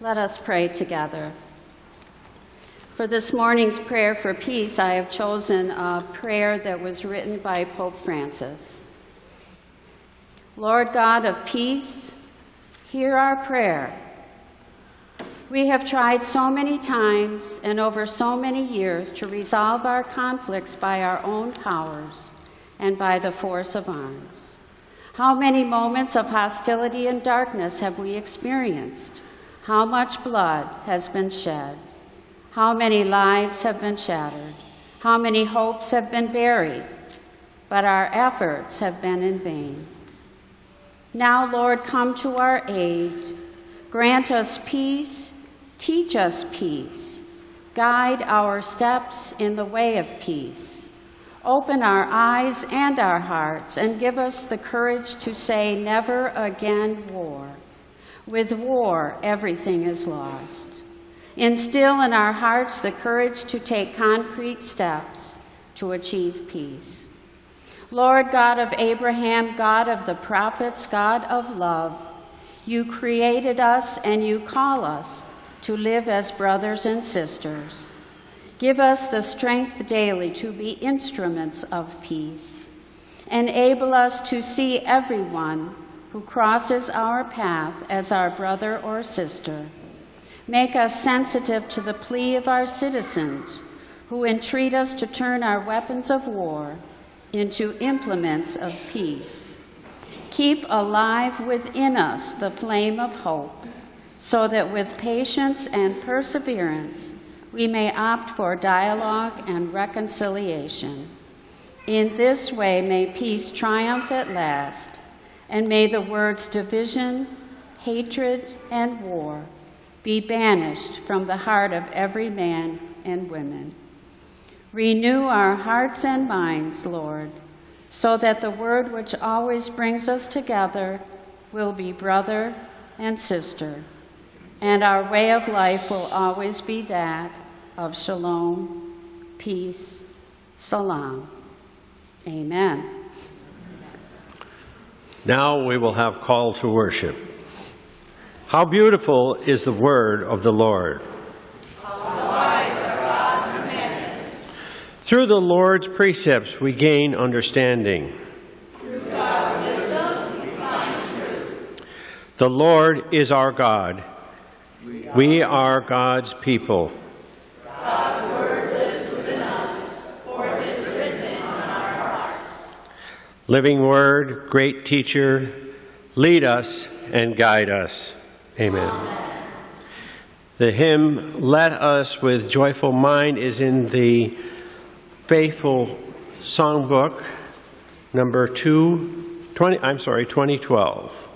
Let us pray together. For this morning's prayer for peace, I have chosen a prayer that was written by Pope Francis. Lord God of peace, hear our prayer. We have tried so many times and over so many years to resolve our conflicts by our own powers and by the force of arms. How many moments of hostility and darkness have we experienced? How much blood has been shed? How many lives have been shattered? How many hopes have been buried? But our efforts have been in vain. Now, Lord, come to our aid. Grant us peace, teach us peace. Guide our steps in the way of peace. Open our eyes and our hearts and give us the courage to say never again war. With war, everything is lost. Instill in our hearts the courage to take concrete steps to achieve peace. Lord God of Abraham, God of the prophets, God of love, you created us and you call us to live as brothers and sisters. Give us the strength daily to be instruments of peace. Enable us to see everyone who crosses our path as our brother or sister. Make us sensitive to the plea of our citizens who entreat us to turn our weapons of war into implements of peace. Keep alive within us the flame of hope, so that with patience and perseverance we may opt for dialogue and reconciliation. In this way may peace triumph at last, and may the words division, hatred, and war be banished from the heart of every man and woman. Renew our hearts and minds, Lord, so that the word which always brings us together will be brother and sister, and our way of life will always be that of shalom, peace, salam. Amen. Now we will have call to worship. How beautiful is the word of the Lord. How wise are God's commandments. Through the Lord's precepts we gain understanding. Through God's wisdom we find truth. The Lord is our God. We are God's people. God's word lives within us, for it is written on our hearts. Living word, great teacher, lead us and guide us. Amen. Amen. The hymn, Let Us with Joyful Mind, is in the Faithful Songbook, number 2012.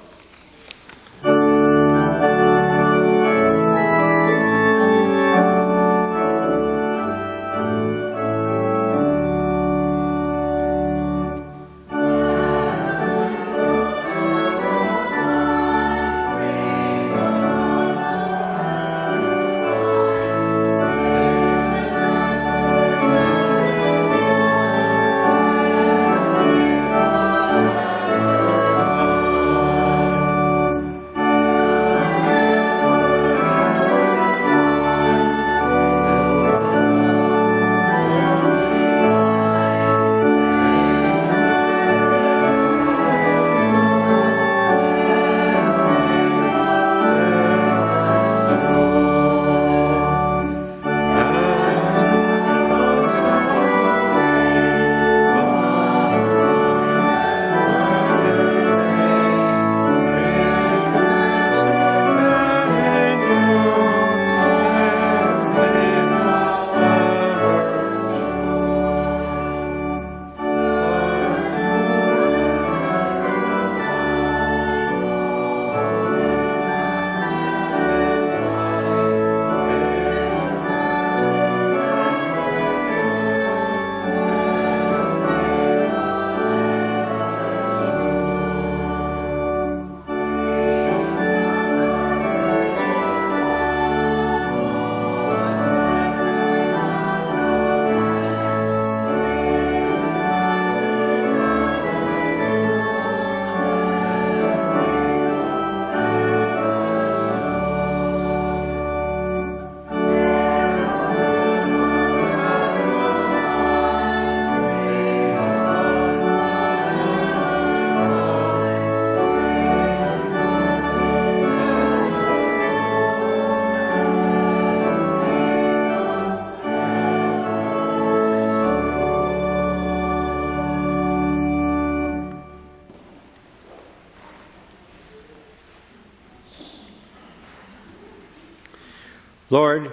Lord,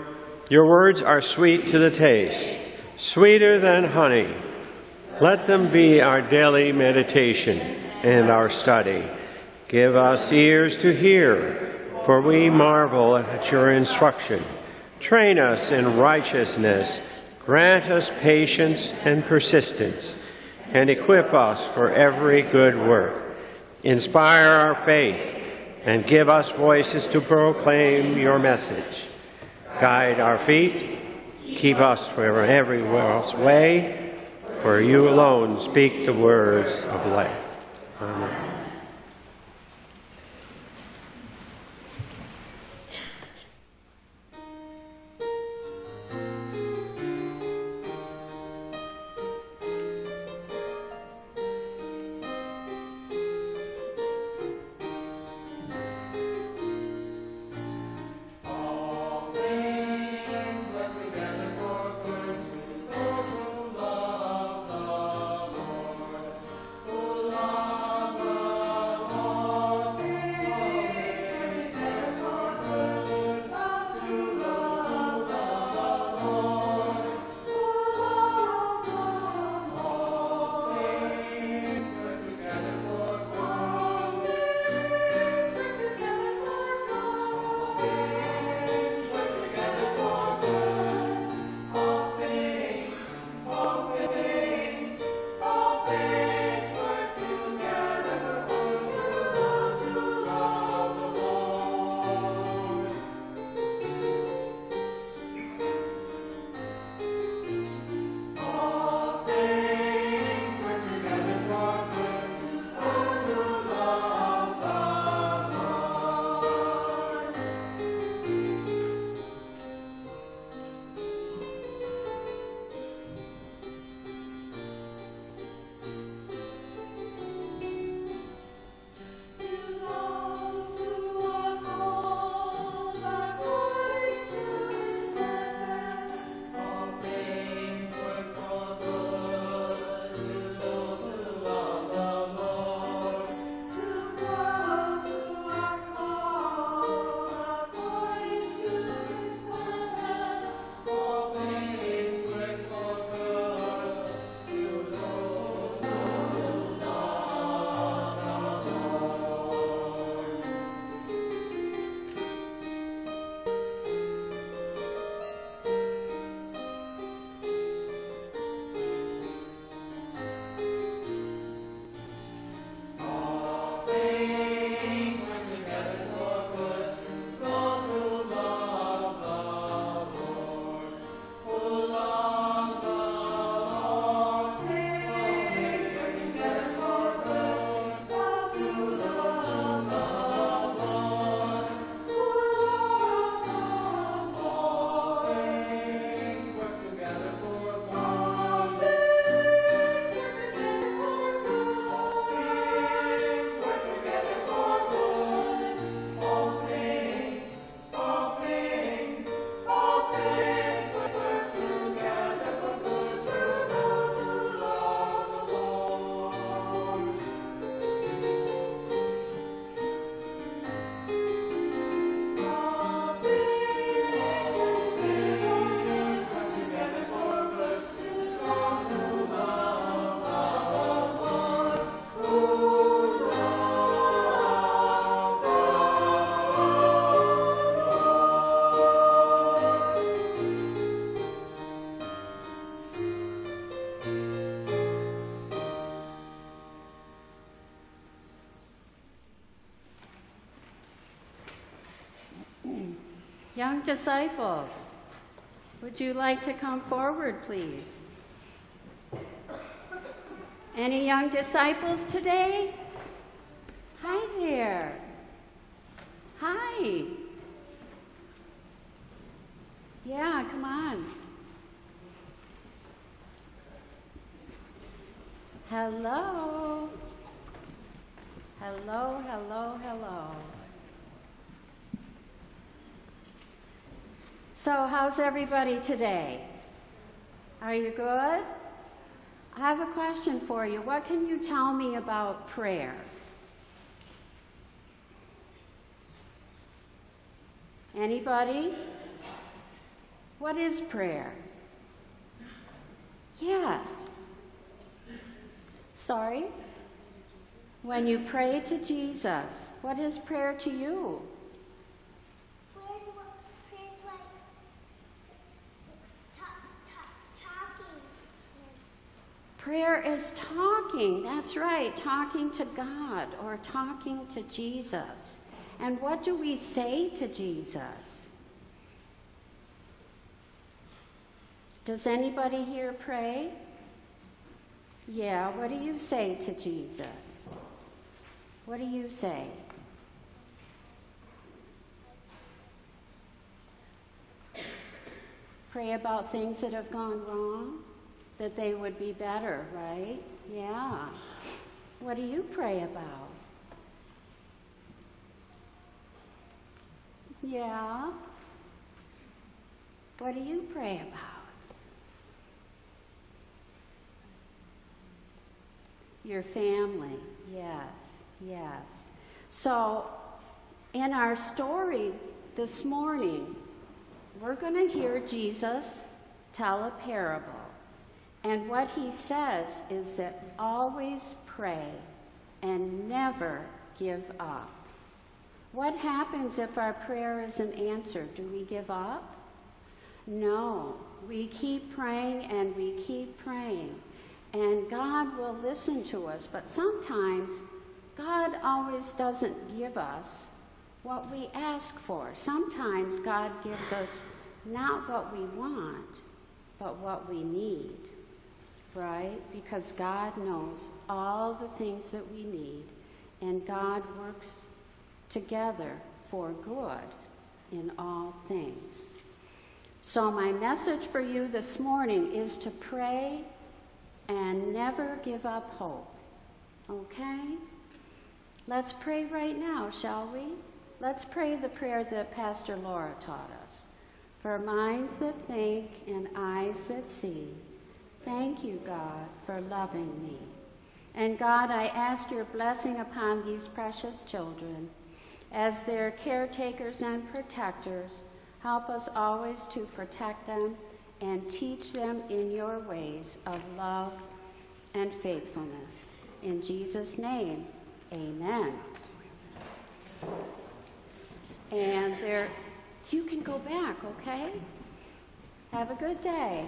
your words are sweet to the taste, sweeter than honey. Let them be our daily meditation and our study. Give us ears to hear, for we marvel at your instruction. Train us in righteousness, grant us patience and persistence, and equip us for every good work. Inspire our faith, and give us voices to proclaim your message. Guide our feet, keep us from every world's way, for you alone speak the words of life. Amen. Young disciples, would you like to come forward, please? Any young disciples today? Hi there. Hi. Yeah, come on. Hello. Hello, hello, hello. So how's everybody today? Are you good? I have a question for you. What can you tell me about prayer? Anybody? What is prayer? Yes. Sorry? When you pray to Jesus, what is prayer to you? Prayer is talking, that's right, talking to God or talking to Jesus. And what do we say to Jesus? Does anybody here pray? Yeah, what do you say to Jesus? What do you say? Pray about things that have gone wrong, that they would be better, right? Yeah. What do you pray about? Yeah. What do you pray about? Your family, yes, yes. So, in our story this morning, we're going to hear Jesus tell a parable. And what he says is that always pray and never give up. What happens if our prayer isn't answered? Do we give up? No, we keep praying and we keep praying. And God will listen to us, but sometimes God always doesn't give us what we ask for. Sometimes God gives us not what we want, but what we need, right? Because God knows all the things that we need, and God works together for good in all things. So my message for you this morning is to pray and never give up hope, okay? Let's pray right now, shall we? Let's pray the prayer that Pastor Laura taught us. For minds that think and eyes that see, thank you, God, for loving me. And God, I ask your blessing upon these precious children. As their caretakers and protectors, help us always to protect them and teach them in your ways of love and faithfulness. In Jesus' name, amen. And you can go back, okay? Have a good day.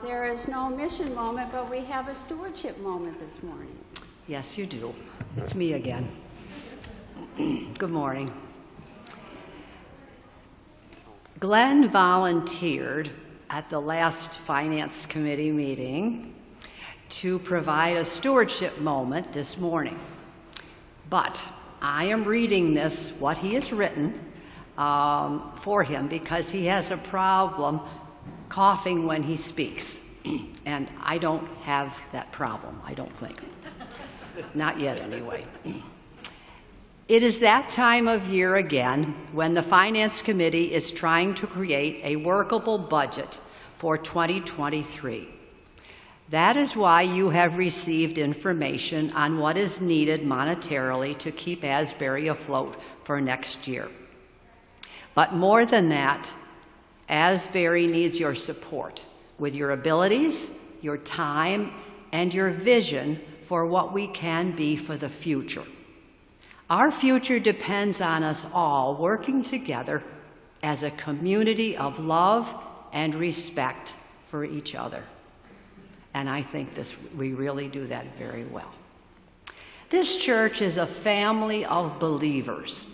There is no mission moment, but we have a stewardship moment this morning. Yes, you do. It's me again. Good morning. Glenn volunteered at the last Finance Committee meeting to provide a stewardship moment this morning. But I am reading this, what he has written, for him because he has a problem coughing when he speaks. And I don't have that problem, I don't think. Not yet, anyway. It is that time of year again when the Finance Committee is trying to create a workable budget for 2023. That is why you have received information on what is needed monetarily to keep Asbury afloat for next year. But more than that, Asbury needs your support with your abilities, your time, and your vision for what we can be for the future. Our future depends on us all working together as a community of love and respect for each other. And I think we really do that very well. This church is a family of believers.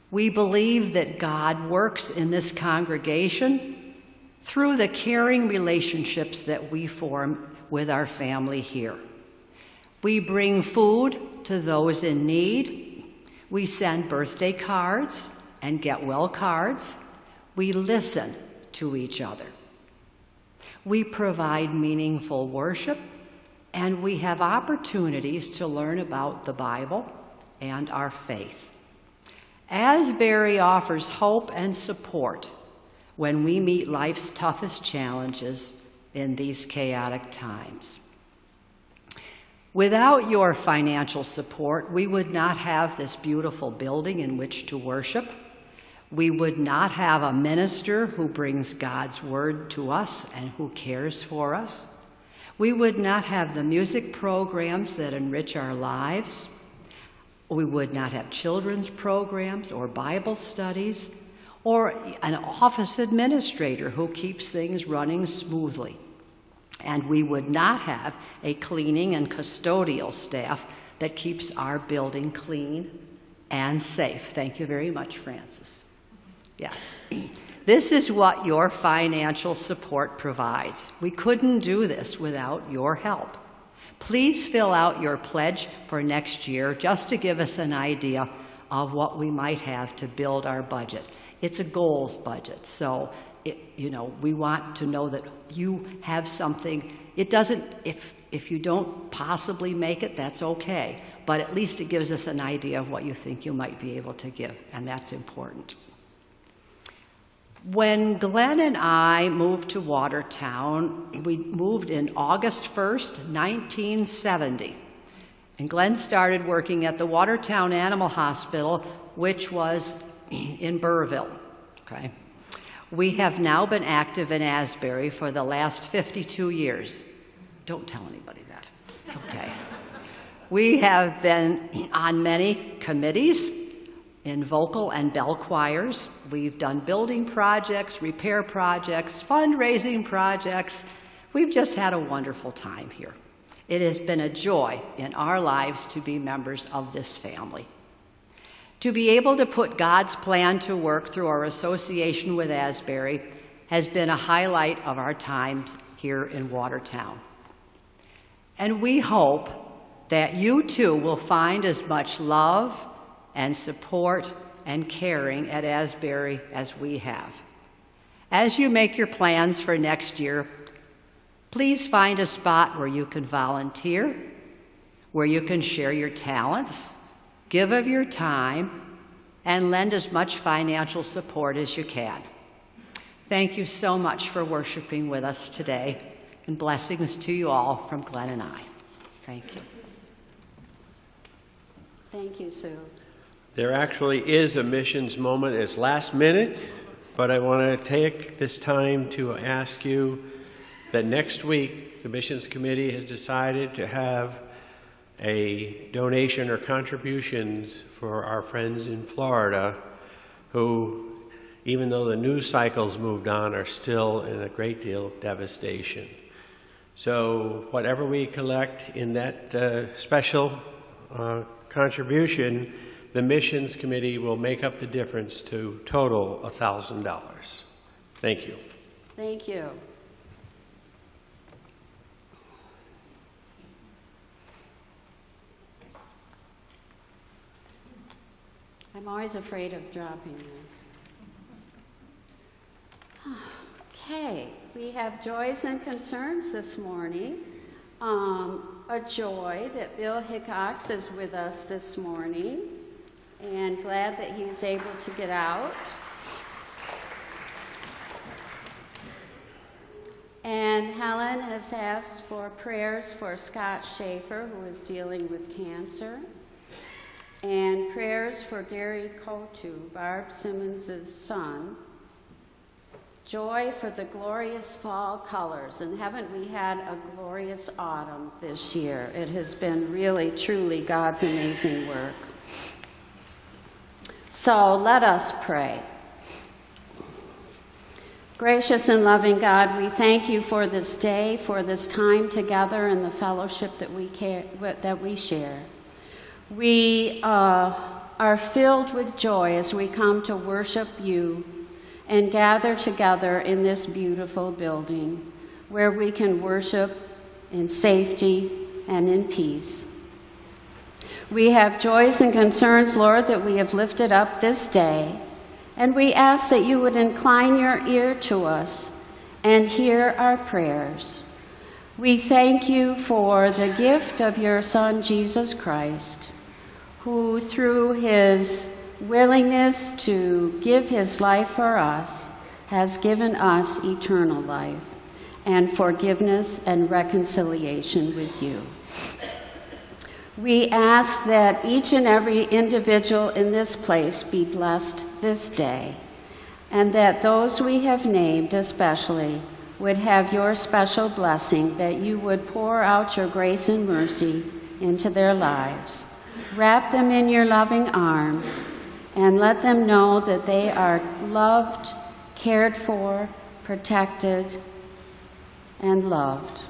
We believe that God works in this congregation through the caring relationships that we form with our family here. We bring food to those in need. We send birthday cards and get well cards. We listen to each other. We provide meaningful worship, and we have opportunities to learn about the Bible and our faith. Asbury offers hope and support when we meet life's toughest challenges in these chaotic times. Without your financial support, we would not have this beautiful building in which to worship. We would not have a minister who brings God's word to us and who cares for us. We would not have the music programs that enrich our lives. We would not have children's programs or Bible studies or an office administrator who keeps things running smoothly. And we would not have a cleaning and custodial staff that keeps our building clean and safe. Thank you very much, Francis. Yes. This is what your financial support provides. We couldn't do this without your help. Please fill out your pledge for next year just to give us an idea of what we might have to build our budget. It's a goals budget, so we want to know that you have something. It doesn't, if you don't possibly make it, that's okay, but at least it gives us an idea of what you think you might be able to give, and that's important. When Glenn and I moved to Watertown, we moved in August 1st, 1970. And Glenn started working at the Watertown Animal Hospital, which was in Burrville. Okay. We have now been active in Asbury for the last 52 years. Don't tell anybody that. It's okay. We have been on many committees, in vocal and bell choirs. We've done building projects, repair projects, fundraising projects. We've just had a wonderful time here. It has been a joy in our lives to be members of this family. To be able to put God's plan to work through our association with Asbury has been a highlight of our times here in Watertown. And we hope that you too will find as much love and support and caring at Asbury as we have. As you make your plans for next year, please find a spot where you can volunteer, where you can share your talents, give of your time, and lend as much financial support as you can. Thank you so much for worshiping with us today, and blessings to you all from Glenn and I. Thank you. Thank you, Sue. There actually is a missions moment. It's last minute, but I want to take this time to ask you that next week the missions committee has decided to have a donation or contributions for our friends in Florida who, even though the news cycles moved on, are still in a great deal of devastation. So whatever we collect in that special contribution, the missions committee will make up the difference to total $1,000. Thank you. Thank you. I'm always afraid of dropping this. Okay, we have joys and concerns this morning. A joy that Bill Hickox is with us this morning, and glad that he's able to get out. And Helen has asked for prayers for Scott Schaefer, who is dealing with cancer, and prayers for Gary Kotu, Barb Simmons' son. Joy for the glorious fall colors, and haven't we had a glorious autumn this year? It has been really, truly God's amazing work. So let us pray. Gracious and loving God, we thank you for this day, for this time together and the fellowship that we share. We are filled with joy as we come to worship you and gather together in this beautiful building where we can worship in safety and in peace. We have joys and concerns, Lord, that we have lifted up this day, and we ask that you would incline your ear to us and hear our prayers. We thank you for the gift of your Son, Jesus Christ, who through his willingness to give his life for us has given us eternal life and forgiveness and reconciliation with you. We ask that each and every individual in this place be blessed this day, and that those we have named especially would have your special blessing, that you would pour out your grace and mercy into their lives. Wrap them in your loving arms and let them know that they are loved, cared for, protected, and loved.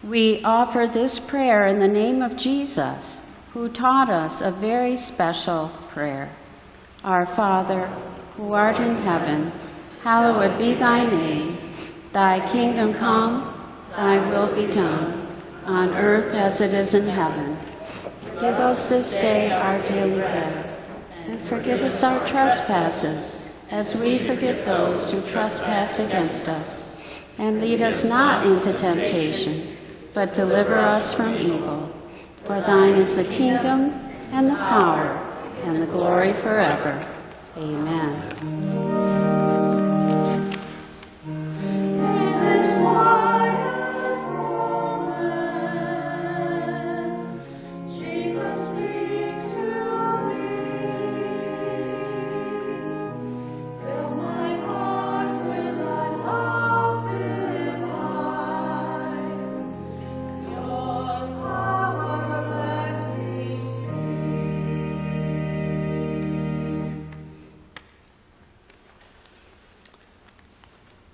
We offer this prayer in the name of Jesus, who taught us a very special prayer. Our Father, who art in heaven, hallowed be thy name. Thy kingdom come, thy will be done, on earth as it is in heaven. Give us this day our daily bread, and forgive us our trespasses, as we forgive those who trespass against us. And lead us not into temptation, but deliver us from evil. For thine is the kingdom, and the power, and the glory forever. Amen.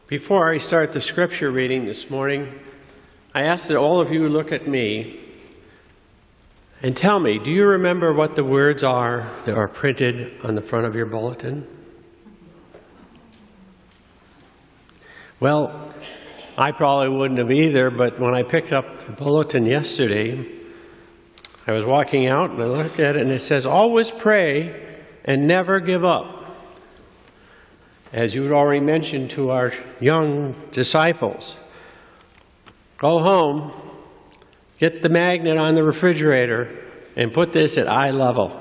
Before I start the scripture reading this morning, I ask that all of you look at me and tell me, do you remember what the words are that are printed on the front of your bulletin? Well, I probably wouldn't have either, but when I picked up the bulletin yesterday, I was walking out and I looked at it and it says, always pray and never give up. As you had already mentioned to our young disciples, go home, get the magnet on the refrigerator, and put this at eye level.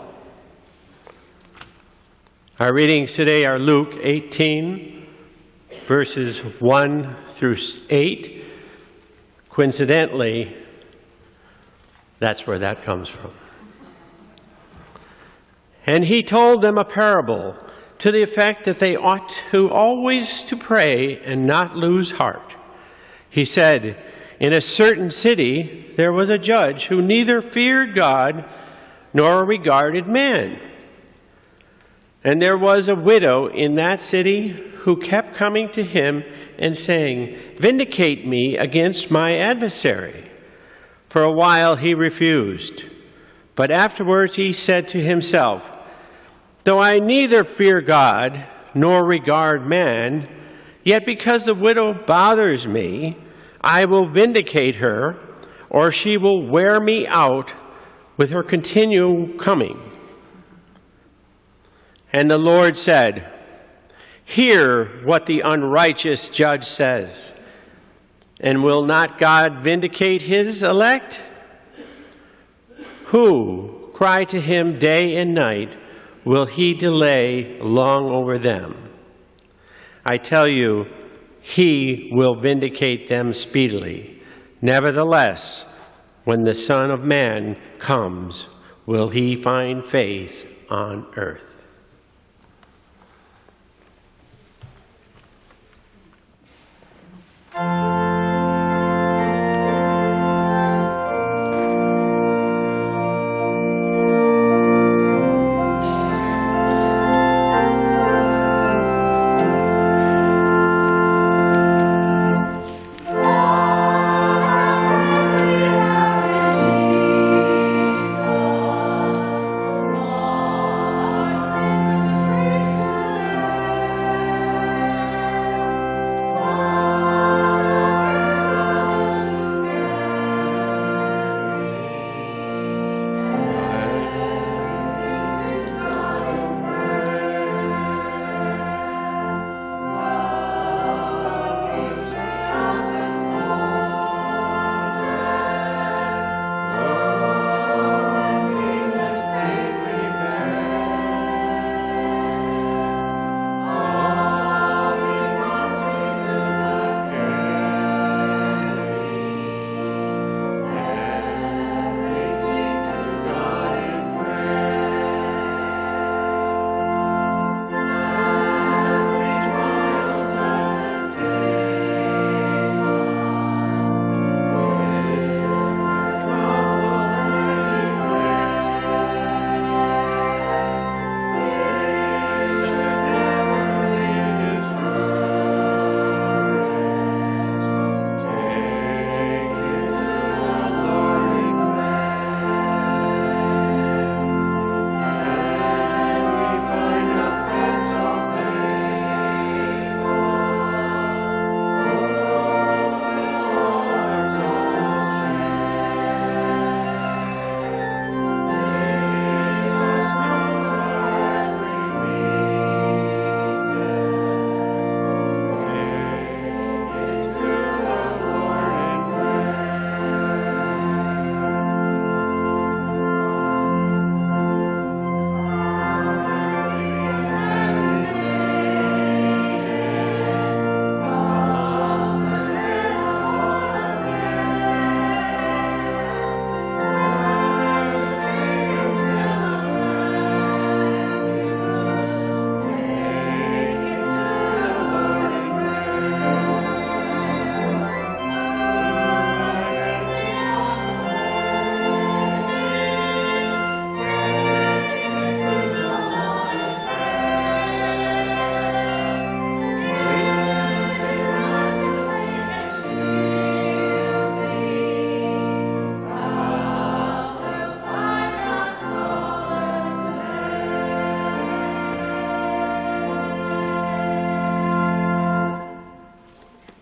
Our readings today are Luke 18, verses 1 through 8. Coincidentally, that's where that comes from. And he told them a parable to the effect that they ought to always to pray and not lose heart. He said, in a certain city there was a judge who neither feared God nor regarded man. And there was a widow in that city who kept coming to him and saying, vindicate me against my adversary. For a while he refused, but afterwards he said to himself, though I neither fear God nor regard man, yet because the widow bothers me, I will vindicate her, or she will wear me out with her continual coming. And the Lord said, hear what the unrighteous judge says. And will not God vindicate his elect, who cry to him day and night? Will he delay long over them? I tell you, he will vindicate them speedily. Nevertheless, when the Son of Man comes, will he find faith on earth?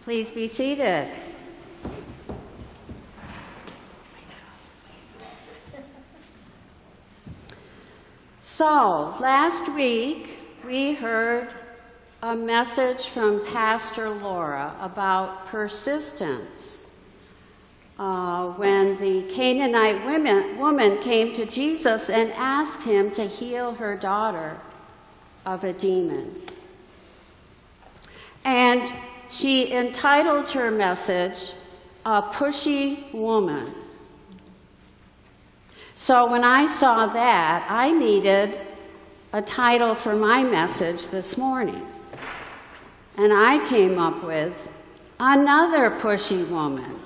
Please be seated. So, last week we heard a message from Pastor Laura about persistence. When the Canaanite woman came to Jesus and asked him to heal her daughter of a demon. And she entitled her message, "A Pushy Woman." So when I saw that, I needed a title for my message this morning. And I came up with "Another Pushy Woman,"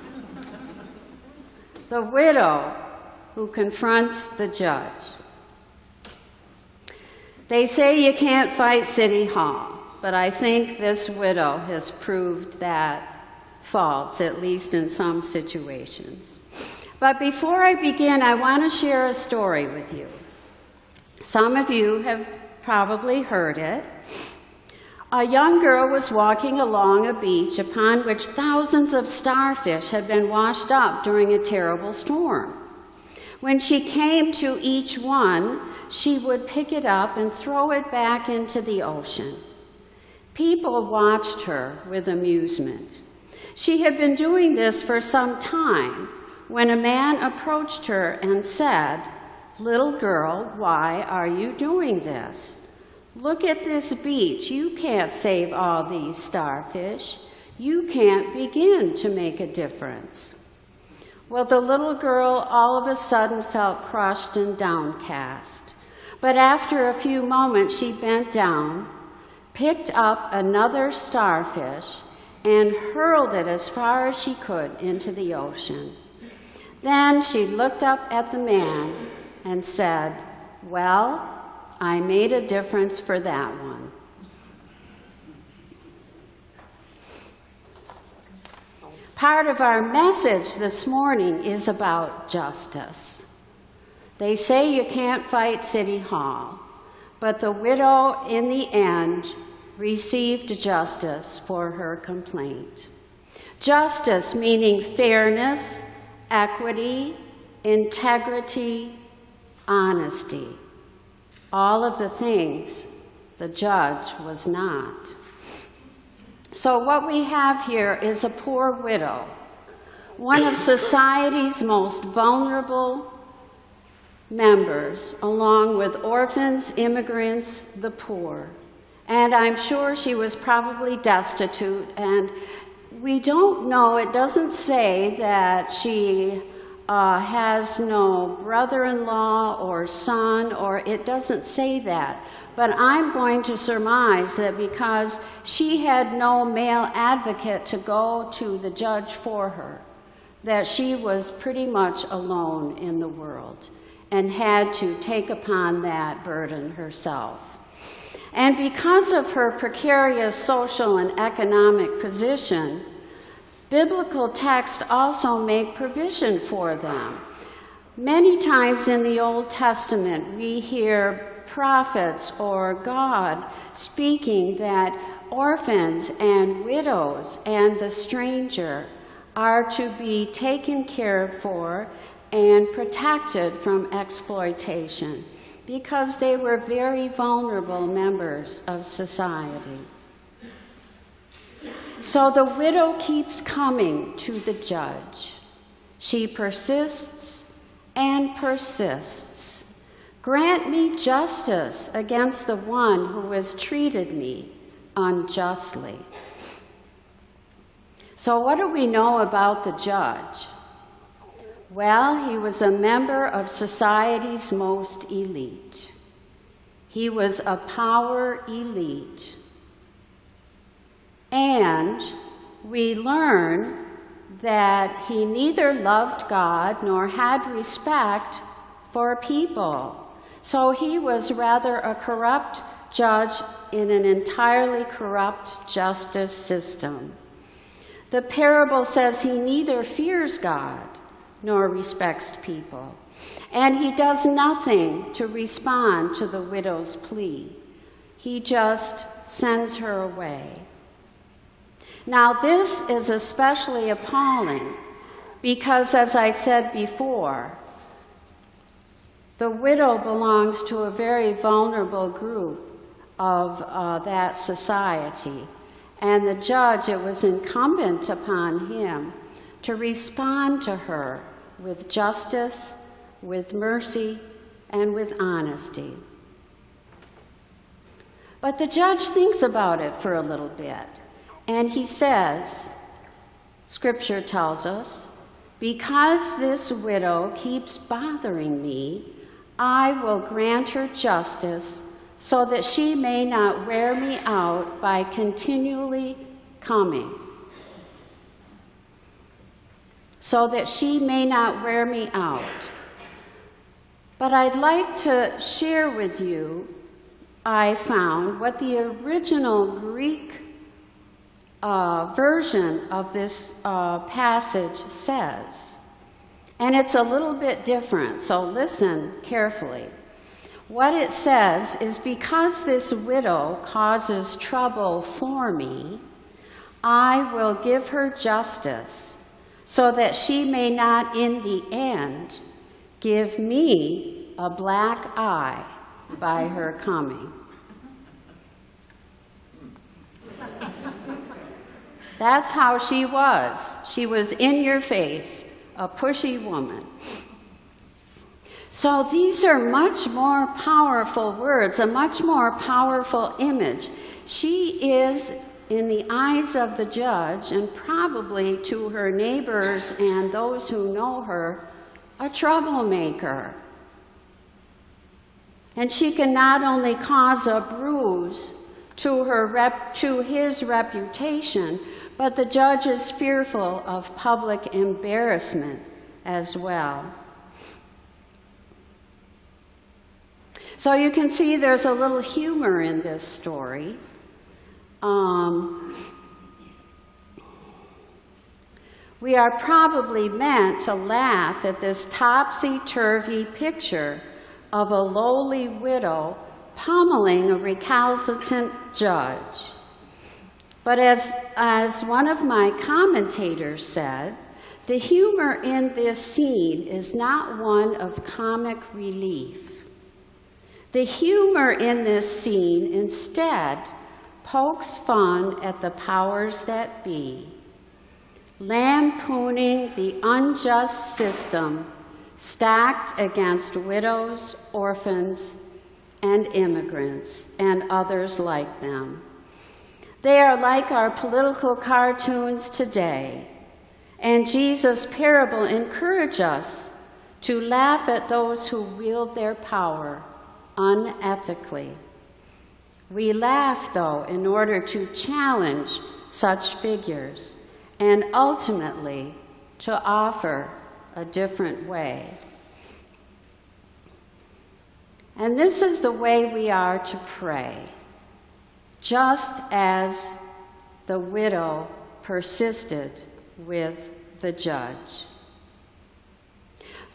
the widow who confronts the judge. They say you can't fight City Hall, but I think this widow has proved that false, at least in some situations. But before I begin, I want to share a story with you. Some of you have probably heard it. A young girl was walking along a beach upon which thousands of starfish had been washed up during a terrible storm. When she came to each one, she would pick it up and throw it back into the ocean. People watched her with amusement. She had been doing this for some time when a man approached her and said, "Little girl, why are you doing this? Look at this beach. You can't save all these starfish. You can't begin to make a difference." Well, the little girl all of a sudden felt crushed and downcast. But after a few moments, she bent down, picked up another starfish, and hurled it as far as she could into the ocean. Then she looked up at the man and said, "Well, I made a difference for that one." Part of our message this morning is about justice. They say you can't fight City Hall, but the widow in the end received justice for her complaint. Justice meaning fairness, equity, integrity, honesty. All of the things the judge was not. So what we have here is a poor widow, one of society's most vulnerable members, along with orphans, immigrants, the poor. And I'm sure she was probably destitute, and we don't know, it doesn't say that she has no brother-in-law or son, or it doesn't say that. But I'm going to surmise that because she had no male advocate to go to the judge for her, that she was pretty much alone in the world and had to take upon that burden herself. And because of her precarious social and economic position, biblical texts also make provision for them. Many times in the Old Testament, we hear prophets or God speaking that orphans and widows and the stranger are to be taken care for and protected from exploitation because they were very vulnerable members of society. So the widow keeps coming to the judge. She persists and persists. "Grant me justice against the one who has treated me unjustly." So what do we know about the judge? Well, he was a member of society's most elite. He was a power elite. And we learn that he neither loved God nor had respect for people. So he was rather a corrupt judge in an entirely corrupt justice system. The parable says he neither fears God nor respects people, and he does nothing to respond to the widow's plea. He just sends her away. Now, this is especially appalling because, as I said before, the widow belongs to a very vulnerable group of that society. And the judge, it was incumbent upon him to respond to her with justice, with mercy, and with honesty. But the judge thinks about it for a little bit, and he says, Scripture tells us, because this widow keeps bothering me, I will grant her justice so that she may not wear me out by continually coming. So that she may not wear me out. But I'd like to share with you, I found, what the original Greek version of this passage says. And it's a little bit different, so listen carefully. What it says is, because this widow causes trouble for me, I will give her justice, so that she may not in the end give me a black eye by her coming. That's how she was. She was in your face, a pushy woman. So these are much more powerful words, a much more powerful image. She is, in the eyes of the judge, and probably to her neighbors and those who know her, a troublemaker. And she can not only cause a bruise to his reputation, but the judge is fearful of public embarrassment as well. So you can see there's a little humor in this story. We are probably meant to laugh at this topsy-turvy picture of a lowly widow pummeling a recalcitrant judge. But as one of my commentators said, the humor in this scene is not one of comic relief. The humor in this scene instead pokes fun at the powers that be, lampooning the unjust system stacked against widows, orphans, and immigrants, and others like them. They are like our political cartoons today, and Jesus' parable encourages us to laugh at those who wield their power unethically. We laugh, though, in order to challenge such figures and ultimately to offer a different way. And this is the way we are to pray, just as the widow persisted with the judge.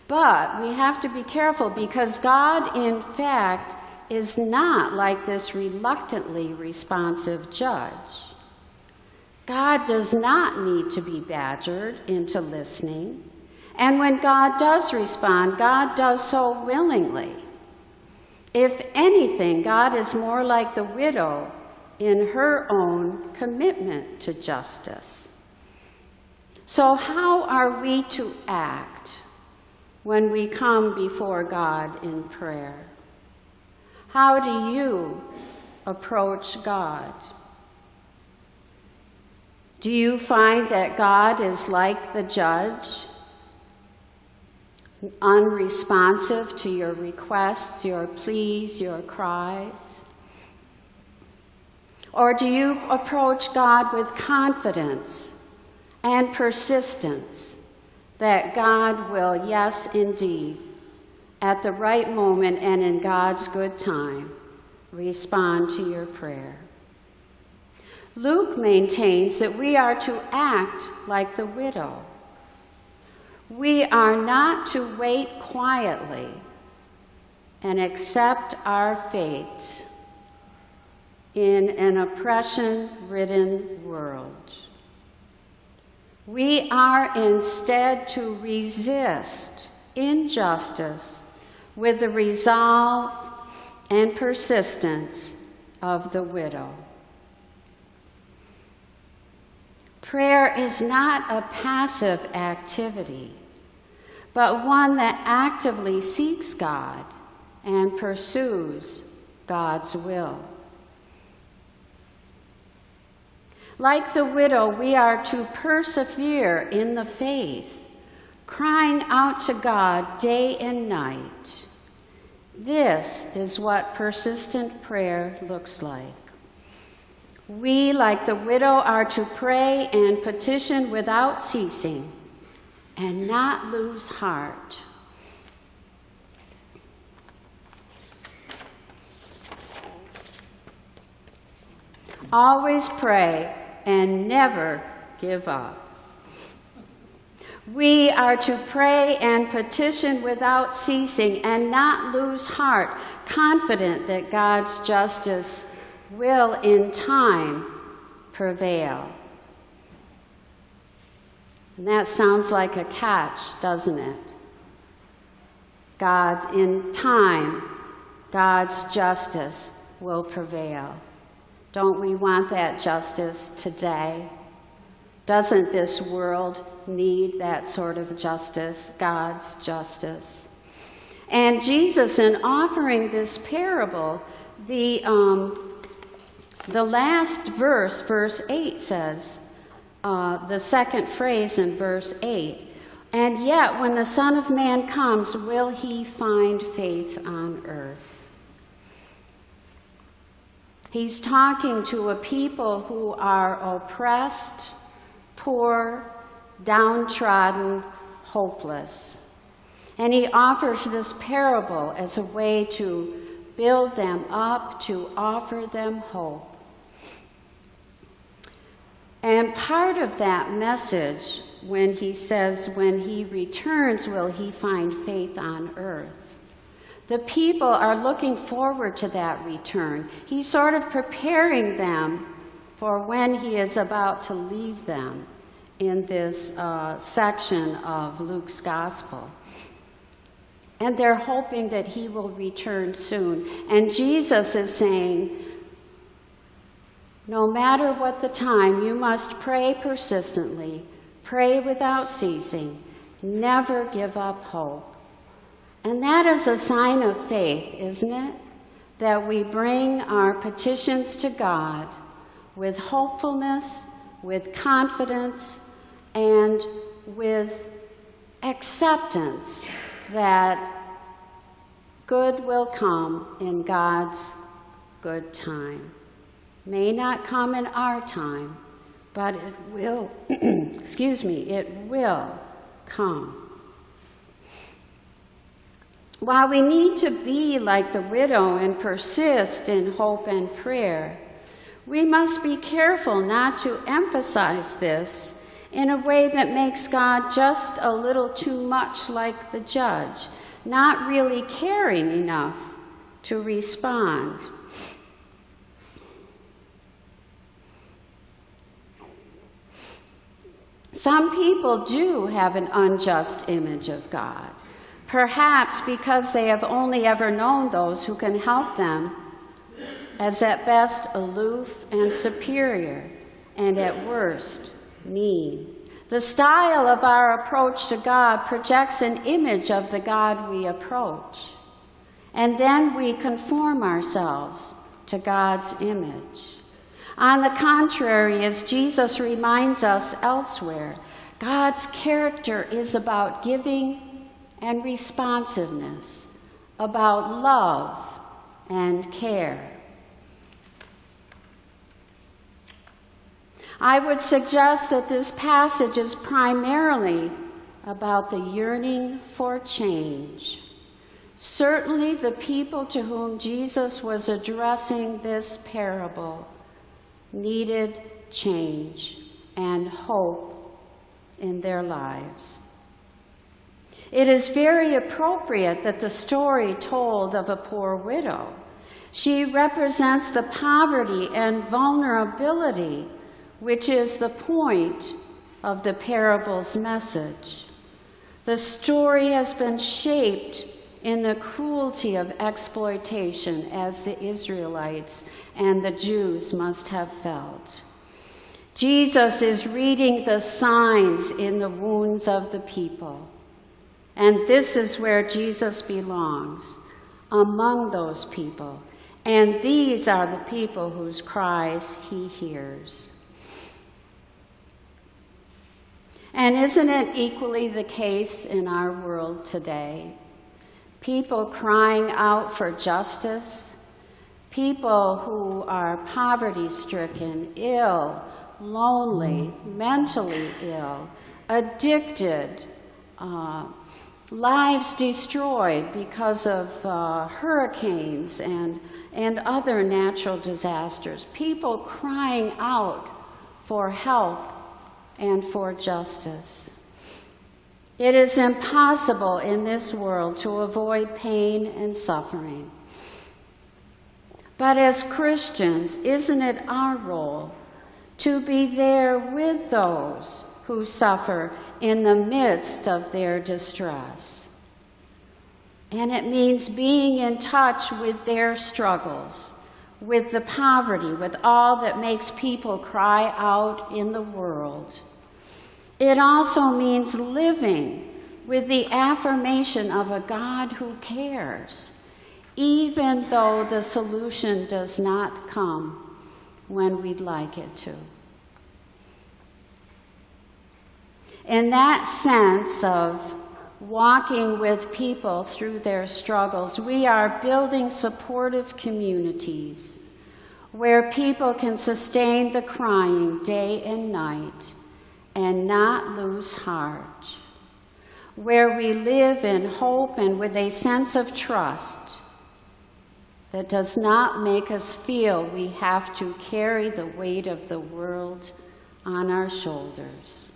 But we have to be careful, because God, in fact, is not like this reluctantly responsive judge. God does not need to be badgered into listening. And when God does respond, God does so willingly. If anything, God is more like the widow in her own commitment to justice. So how are we to act when we come before God in prayer? How do you approach God? Do you find that God is like the judge, unresponsive to your requests, your pleas, your cries? Or do you approach God with confidence and persistence that God will, yes, indeed, at the right moment and in God's good time, respond to your prayer? Luke maintains that we are to act like the widow. We are not to wait quietly and accept our fate in an oppression-ridden world. We are instead to resist injustice with the resolve and persistence of the widow. Prayer is not a passive activity, but one that actively seeks God and pursues God's will. Like the widow, we are to persevere in the faith, crying out to God day and night. This is what persistent prayer looks like. We, like the widow, are to pray and petition without ceasing and not lose heart. Always pray and never give up. We are to pray and petition without ceasing and not lose heart, confident that God's justice will in time prevail. And that sounds like a catch, doesn't it? In time, God's justice will prevail. Don't we want that justice today? Doesn't this world need that sort of justice, God's justice? And Jesus, in offering this parable, the last verse, verse 8 says, the second phrase in verse 8, "And yet when the Son of Man comes, will he find faith on earth?" He's talking to a people who are oppressed, poor, downtrodden, hopeless. And he offers this parable as a way to build them up, to offer them hope. And part of that message, when he says, when he returns, will he find faith on earth? The people are looking forward to that return. He's sort of preparing them for when he is about to leave them in this section of Luke's gospel. And they're hoping that he will return soon. And Jesus is saying, no matter what the time, you must pray persistently, pray without ceasing, never give up hope. And that is a sign of faith, isn't it? That we bring our petitions to God with hopefulness, with confidence, and with acceptance that good will come in God's good time. May not come in our time, but it will, it will come. While we need to be like the widow and persist in hope and prayer, we must be careful not to emphasize this in a way that makes God just a little too much like the judge, not really caring enough to respond. Some people do have an unjust image of God, perhaps because they have only ever known those who can help them as at best aloof and superior, and at worst mean. The style of our approach to God projects an image of the God we approach, and then we conform ourselves to God's image. On the contrary, as Jesus reminds us elsewhere, God's character is about giving and responsiveness, about love and care. I would suggest that this passage is primarily about the yearning for change. Certainly the people to whom Jesus was addressing this parable needed change and hope in their lives. It is very appropriate that the story told of a poor widow. She represents the poverty and vulnerability which is the point of the parable's message. The story has been shaped in the cruelty of exploitation as the Israelites and the Jews must have felt. Jesus is reading the signs in the wounds of the people. And this is where Jesus belongs, among those people. And these are the people whose cries he hears. And isn't it equally the case in our world today? People crying out for justice, people who are poverty-stricken, ill, lonely, mentally ill, addicted, lives destroyed because of hurricanes and other natural disasters, people crying out for help and for justice. It is impossible in this world to avoid pain and suffering. But as Christians, isn't it our role to be there with those who suffer in the midst of their distress? And it means being in touch with their struggles, with the poverty, with all that makes people cry out in the world. It also means living with the affirmation of a God who cares, even though the solution does not come when we'd like it to. In that sense of walking with people through their struggles, we are building supportive communities where people can sustain the crying day and night and not lose heart, where we live in hope and with a sense of trust that does not make us feel we have to carry the weight of the world on our shoulders.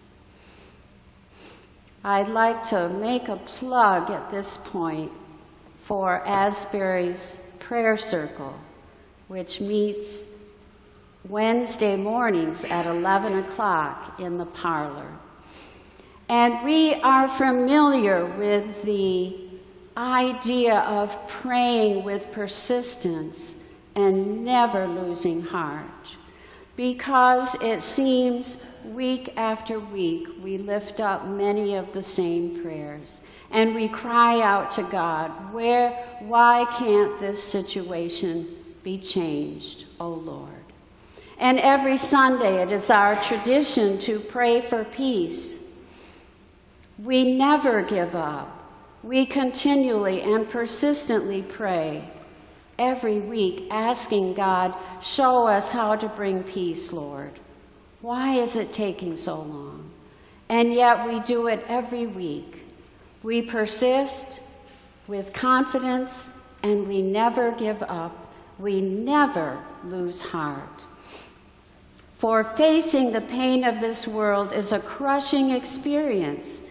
I'd like to make a plug at this point for Asbury's prayer circle, which meets Wednesday mornings at 11 o'clock in the parlor. And we are familiar with the idea of praying with persistence and never losing heart, because it seems week after week we lift up many of the same prayers and we cry out to God, why can't this situation be changed, O Lord? And every Sunday it is our tradition to pray for peace. We never give up. We continually and persistently pray every week, asking God, show us how to bring peace, Lord. Why is it taking so long? And yet we do it every week. We persist with confidence, and we never give up. We never lose heart. For facing the pain of this world is a crushing experience,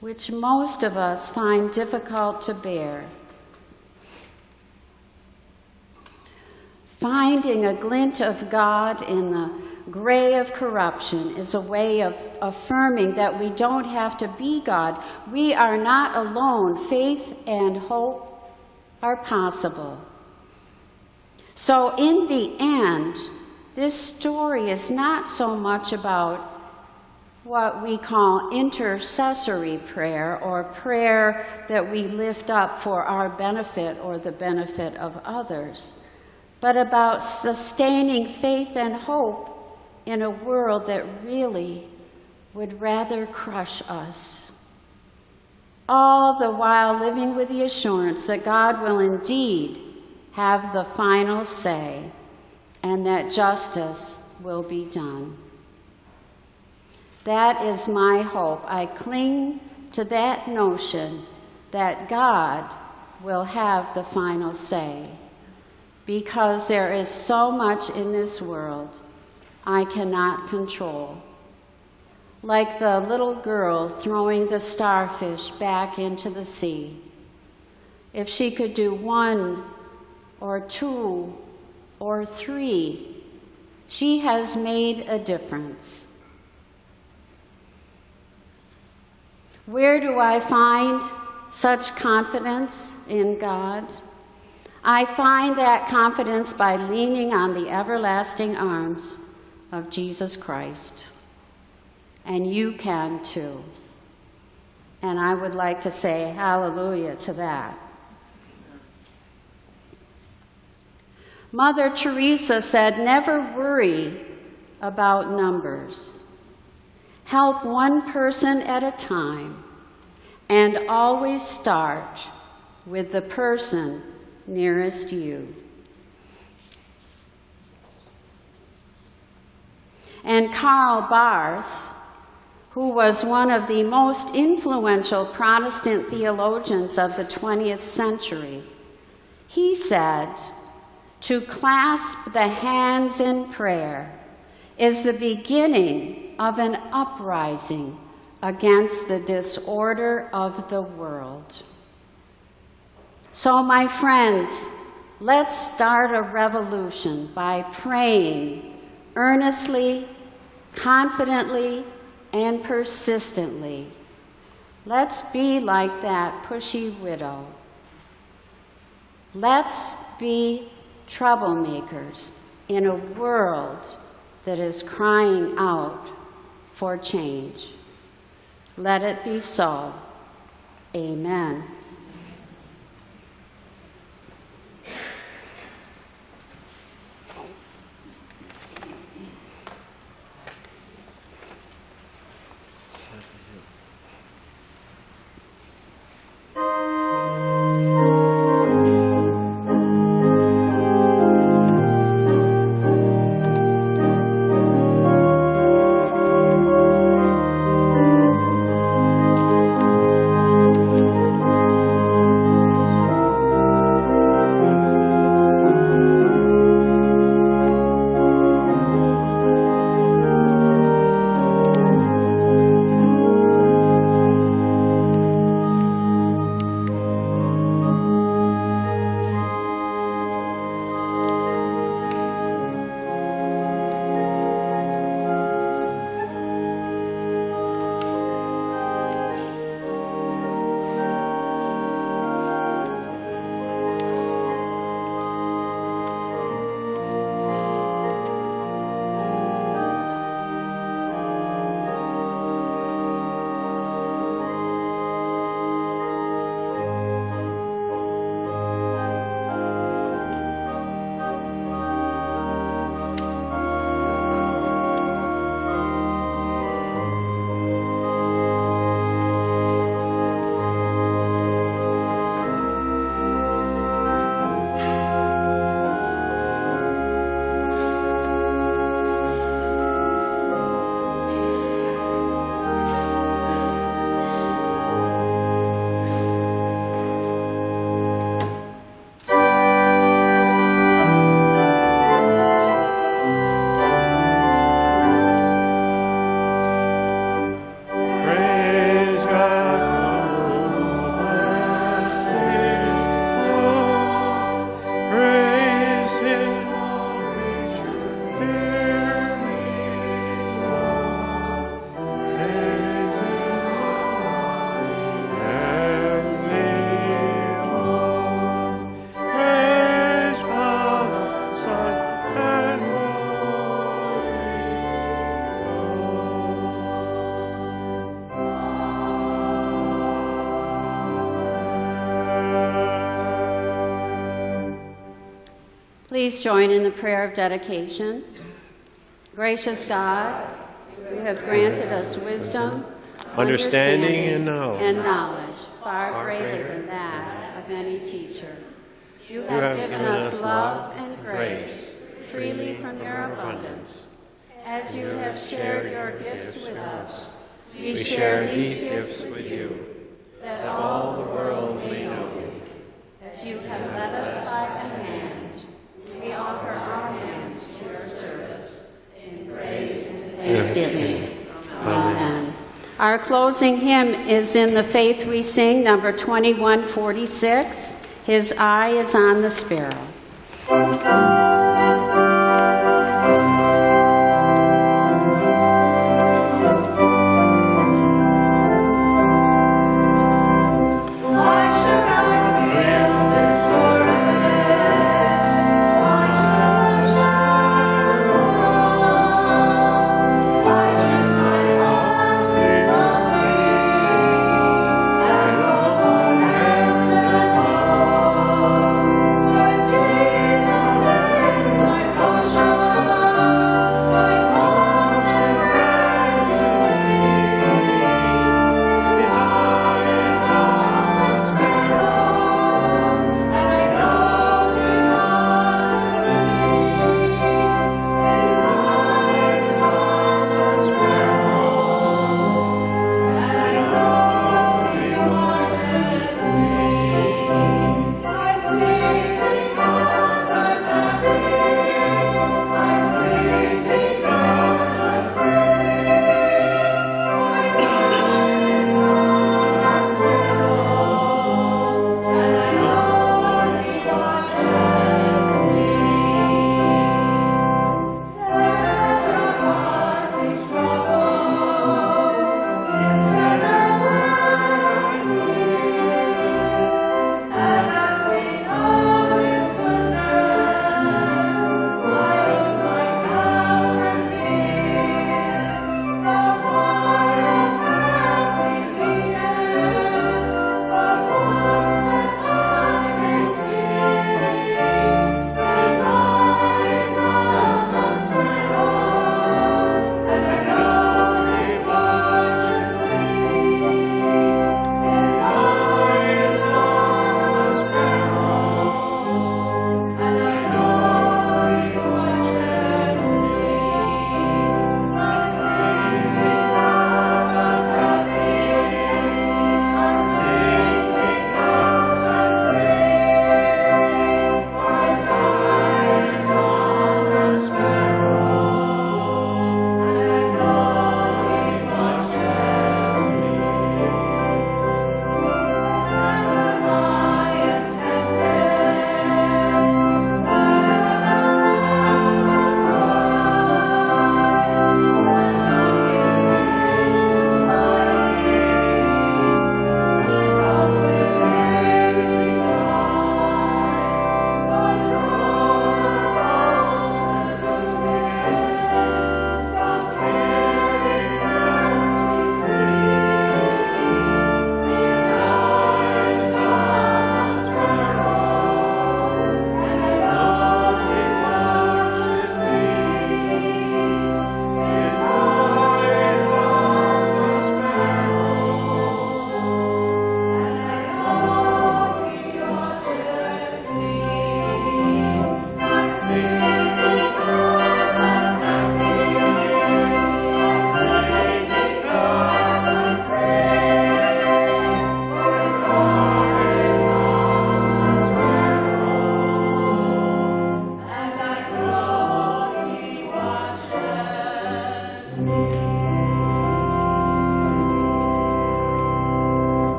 which most of us find difficult to bear. Finding a glint of God in the gray of corruption is a way of affirming that we don't have to be God. We are not alone. Faith and hope are possible. So in the end, this story is not so much about what we call intercessory prayer, or prayer that we lift up for our benefit or the benefit of others, but about sustaining faith and hope in a world that really would rather crush us. All the while living with the assurance that God will indeed have the final say and that justice will be done. That is my hope. I cling to that notion that God will have the final say, because there is so much in this world I cannot control. Like the little girl throwing the starfish back into the sea. If she could do 1 or 2 or 3, she has made a difference. Where do I find such confidence in God? I find that confidence by leaning on the everlasting arms of Jesus Christ. And you can too. And I would like to say hallelujah to that. Mother Teresa said, never worry about numbers. Help one person at a time, and always start with the person nearest you. And Karl Barth, who was one of the most influential Protestant theologians of the 20th century, he said, to clasp the hands in prayer is the beginning of an uprising against the disorder of the world. So, my friends, let's start a revolution by praying earnestly, confidently, and persistently. Let's be like that pushy widow. Let's be troublemakers in a world that is crying out for change. Let it be so. Amen. Please join in the prayer of dedication. Gracious God, you have granted us wisdom, understanding, and knowledge far greater than that of any teacher. You have given us love and grace freely from your abundance. As you have shared your gifts with us, we share these gifts with you, that all the world may know you. As you have led us by the hand, we offer our hands to your service in praise and thanksgiving. Amen. Our closing hymn is in the Faith We Sing, number 2146. His eye is on the sparrow.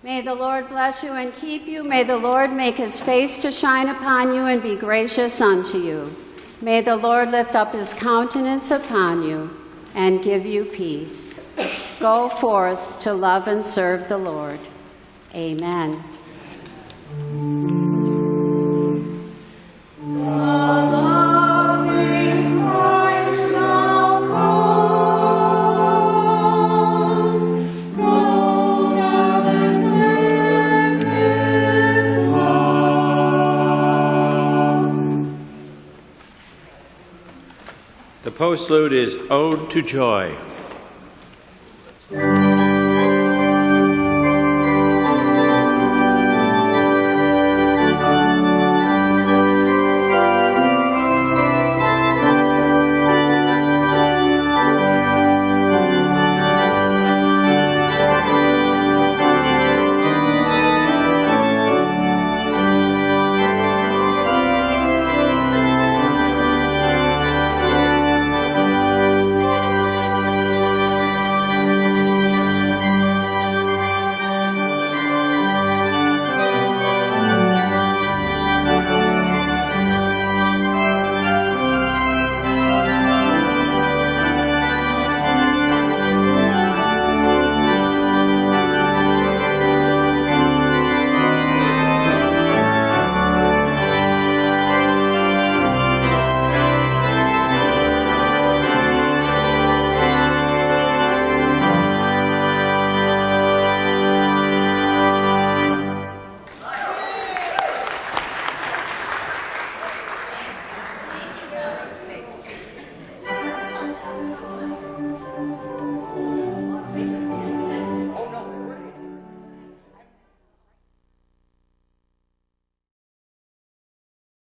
May the Lord bless you and keep you. May the Lord make his face to shine upon you and be gracious unto you. May the Lord lift up his countenance upon you and give you peace. Go forth to love and serve the Lord. Amen. The postlude is Ode to Joy.